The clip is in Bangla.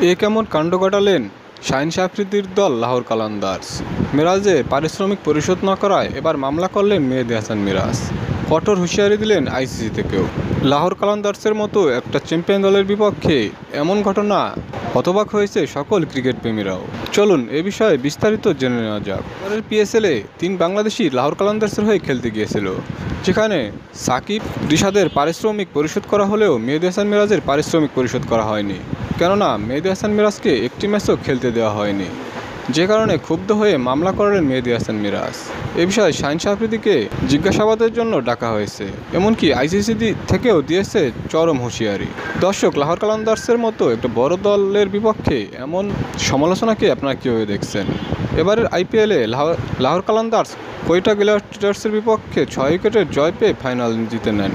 এ কেমন কাণ্ড ঘটালেন শাহিন আফ্রিদির দল লাহোর কালান্দার্স। মিরাজে পারিশ্রমিক পরিশোধ না করায় এবার মামলা করলেন মেহেদী হাসান মিরাজ। কঠোর হুঁশিয়ারি দিলেন আইসিসি থেকেও। লাহোর কালান্দার্সের মতো একটা চ্যাম্পিয়ন দলের বিপক্ষে এমন ঘটনা হতবাক হয়েছে সকল ক্রিকেট প্রেমীরাও। চলুন এ বিষয়ে বিস্তারিত জেনে নেওয়া যাক। এবারের পিএসএলে 3 বাংলাদেশি লাহোর কালান্দার্সের হয়ে খেলতে গিয়েছিল, যেখানে সাকিব রিশাদের পারিশ্রমিক পরিশোধ করা হলেও মেহেদী হাসান মিরাজের পারিশ্রমিক পরিশোধ করা হয়নি, কেননা মেহেদী হাসান মিরাজকে একটি ম্যাচও খেলতে দেওয়া হয়নি, যে কারণে ক্ষুব্ধ হয়ে মামলা করলেন মেহেদী হাসান মিরাজ। এ বিষয়ে শাহিন আফ্রিদিকে জিজ্ঞাসাবাদের জন্য ডাকা হয়েছে, এমনকি আইসিসি থেকেও দিয়েছে চরম হুঁশিয়ারি। দর্শক, লাহোর কালান্দার্সের মতো একটা বড় দলের বিপক্ষে এমন সমালোচনাকে আপনারা কীভাবে দেখছেন? এবারের আইপিএলে লাহোর কালান্দার্স কোয়েটা গ্ল্যাডিয়েটর্সের বিপক্ষে 6 উইকেটের জয় পেয়ে ফাইনাল জিতে নেন।